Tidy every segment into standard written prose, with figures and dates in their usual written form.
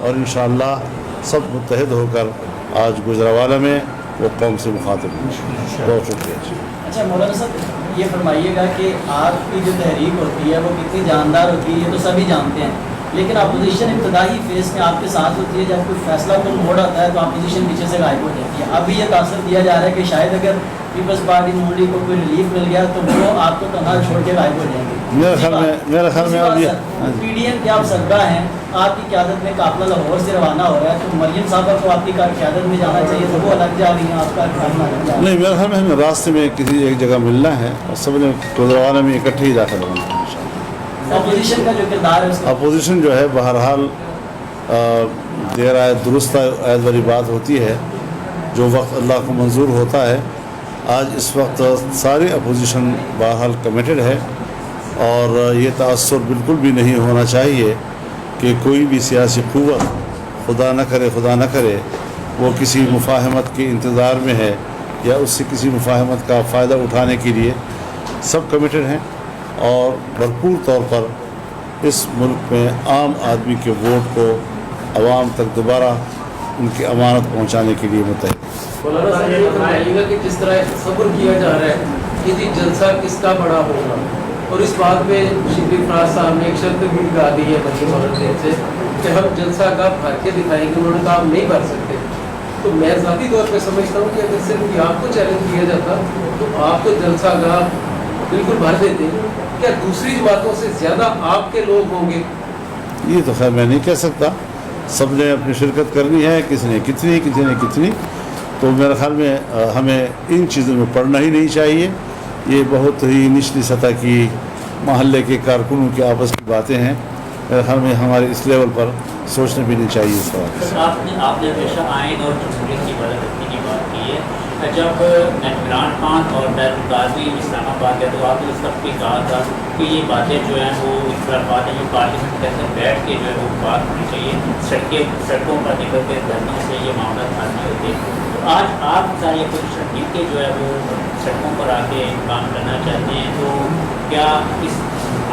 اور انشاءاللہ سب متحد ہو کر آج گجرانوالہ میں وہ قوم سے مخاطب ہیں. بہت شکریہ. اچھا مولانا صاحب یہ فرمائیے گا کہ آپ کی جو تحریک ہوتی ہے وہ کتنی جاندار ہوتی ہے یہ تو سبھی جانتے ہیں، لیکن اپوزیشن ابتدائی فیس میں آپ کے ساتھ ہوتی ہے. جب کوئی فیصلہ کوئی موڑ آتا ہے تو اپوزیشن پیچھے سے غائب ہو جاتی ہے. ابھی یہ تاثر دیا جا رہا ہے کہ شاید اگر پیپلز پارٹی نون لیگ کو کوئی ریلیف مل گیا تو وہ آپ کو تنہا چھوڑ کے غائب ہو جائیں گے. میرے خیال میں اب پی ڈی ایم کے آپ سربراہ ہیں، آپ کی قیادت میں قافلہ لاہور سے روانہ ہو رہا ہے، تو مریم صاحبہ کو آپ کی قیادت میں جانا چاہیے تو وہ الگ جا رہی ہیں، آپ کا الگ جا رہا ہے. نہیں، میرے خیال میں ہمیں راستے میں کسی ایک جگہ ملنا ہے اور سب نے گجرانوالہ میں اکٹھے ہی داخل ہونا ہے. اپوزیشن کا جو کردار ہے اس کا اپوزیشن جو ہے بہرحال دیر آئے درست عید والی بات ہوتی ہے. جو وقت اللہ کو منظور ہوتا ہے، آج اس وقت ساری اپوزیشن بہرحال کمیٹڈ ہے اور یہ تأثر بالکل بھی نہیں ہونا چاہیے کہ کوئی بھی سیاسی قوت خدا نہ کرے وہ کسی مفاہمت کے انتظار میں ہے یا اس سے کسی مفاہمت کا فائدہ اٹھانے کے لیے. سب کمیٹڈ ہیں اور بھرپور طور پر اس ملک میں عام آدمی کے ووٹ کو عوام تک دوبارہ ان کی امانت پہنچانے کے لیے متحد. مولانا صاحب یہ بتائیے گا کہ جس طرح صبر کیا جا رہا ہے کہ جی جلسہ کس کا بڑا ہوگا، اور اس بات پہ شبلی فراز صاحب نے ایک شرط بھی لگا دی ہے مریم عورت سے کہ ہم جلسہ کا بھر کے دکھائیں گے. انہوں نے کہا ہم نہیں بھر سکتے. تو میں ذاتی طور پہ سمجھتا ہوں کہ اگر صرف یہ آپ کو چیلنج کیا جاتا تو آپ تو جلسہ کا بالکل بھر دیتے. کیا دوسری جماعتوں سے زیادہ آپ کے لوگ ہوں گے؟ یہ تو خیر میں نہیں کہہ سکتا. سب نے اپنی شرکت کرنی ہے، کسی نے کتنی. تو میرے خیال میں ہمیں ان چیزوں میں پڑھنا ہی نہیں چاہیے. یہ بہت ہی نچلی سطح کی محلے کے کارکنوں کے آپس کی باتیں ہیں. میرے خیال میں ہمارے اس لیول پر سوچنا بھی نہیں چاہیے اس بات. آپ نے ہمیشہ آئین اور جمہوریت کی حفاظت رکھنے کی بات کی ہے. جب عمران خان اور غازی اسلام آباد گئے تو آپ نے اس وقت بھی کہا تھا کہ یہ باتیں جو ہیں وہ اختلافات ہیں، یہ پارلیمنٹ کے اندر بیٹھ کے جو ہے وہ بات ہونی چاہیے. سڑکوں پر نکل کے دھرنوں سے یہ معاملہ حل نہیں ہوتے. تو آج آپ ساری اپوزیشن مل کے جو ہے وہ سڑکوں پر آ کے کام کرنا چاہتے ہیں، تو کیا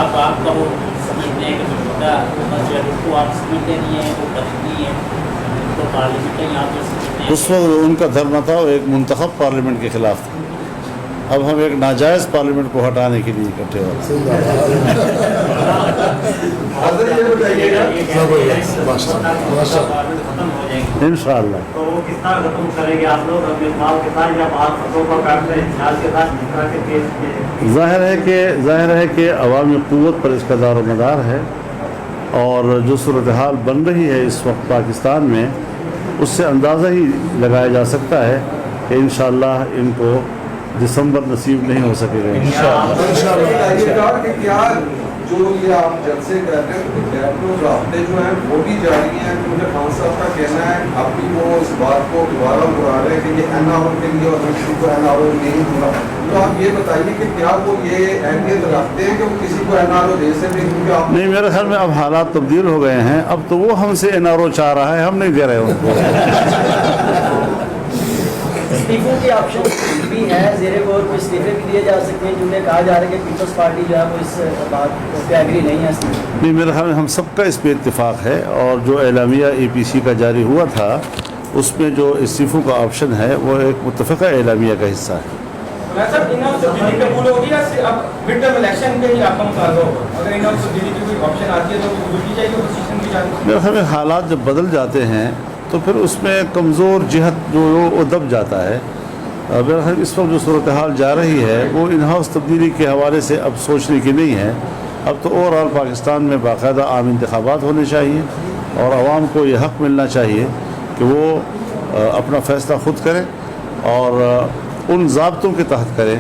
اب آپ کا وہ سمجھتے ہیں کہ موجودہ حکومت جو ہے اس کو آپ سمجھتے نہیں ہیں، وہ بدلنی ہے تو پارلیمنٹ ہے یہاں پر سمجھتے ہیں؟ اس وقت ان کا دھرنا تھا وہ ایک منتخب پارلیمنٹ کے خلاف تھا. اب ہم ایک ناجائز پارلیمنٹ کو ہٹانے کے لیے اکٹھے ہو رہے ہیں انشاءاللہ. ظاہر ہے کہ عوامی قوت پر اس کا دار و مدار ہے، اور جو صورتحال بن رہی ہے اس وقت پاکستان میں اس سے اندازہ ہی لگایا جا سکتا ہے کہ انشاءاللہ ان کو دسمبر نصیب نہیں ہو سکے گا. جو یہ آپ جلسے کر رہے ہیں رابطے جو ہیں وہ بھی جاری ہیں. کیونکہ خان صاحب کا کہنا ہے اب بھی وہ اس بات کو دوبارہ دہرا رہے ہیں کہ یہ این آر او کے لیے اور کسی کو این آر او نہیں ہوگا. تو آپ یہ بتائیے کہ کیا وہ یہ اہمیت رکھتے ہیں کہ وہ کسی کو این آر او دے سکتے ہیں؟ کیونکہ آپ نہیں، میرے خیال میں اب حالات تبدیل ہو گئے ہیں. اب تو وہ ہم سے این آر او چاہ رہا ہے، ہم نہیں دے رہے ان کو. استعفوں کی آپشن بھی ہے، زیر غور کو استعفے بھی دیے جا سکتے ہیں، جنہیں کہا جا رہا ہے کہ پیپلز پارٹی جو ہے وہ اس بات پہ ایگری نہیں ہے. نہیں، میرے خیال میں ہم سب کا اس پہ اتفاق ہے، اور جو اعلامیہ اے پی سی کا جاری ہوا تھا اس میں جو استعفوں کا آپشن ہے وہ ایک متفقہ اعلامیہ کا حصہ ہے. میرے خیال میں حالات جب بدل جاتے ہیں تو پھر اس میں کمزور جہت جو وہ دب جاتا ہے. میرے خیال اس وقت جو صورتحال جا رہی ہے وہ ان ہاؤس تبدیلی کے حوالے سے اب سوچنے کی نہیں ہے. اب تو اوور آل پاکستان میں باقاعدہ عام انتخابات ہونے چاہیے اور عوام کو یہ حق ملنا چاہیے کہ وہ اپنا فیصلہ خود کریں اور ان ضابطوں کے تحت کریں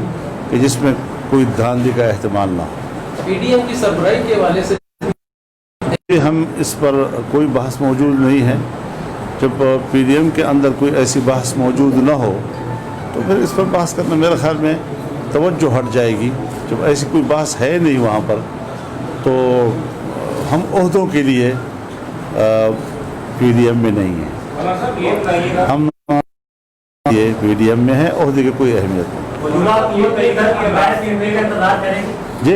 کہ جس میں کوئی دھاندلی کا احتمال نہ ہو. پی ڈی ایم کی سربراہی کے حوالے سے ہم اس پر کوئی بحث موجود نہیں ہے. جب پی ڈی ایم کے اندر کوئی ایسی بحث موجود نہ ہو تو پھر اس پر بحث کرنا میرے خیال میں توجہ ہٹ جائے گی. جب ایسی کوئی بحث ہے نہیں وہاں پر تو ہم عہدوں کے لیے پی ڈی ایم میں نہیں ہیں. ہم یہ پی ڈی ایم میں ہے، عہدے کی کوئی اہمیت نہیں. جی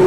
2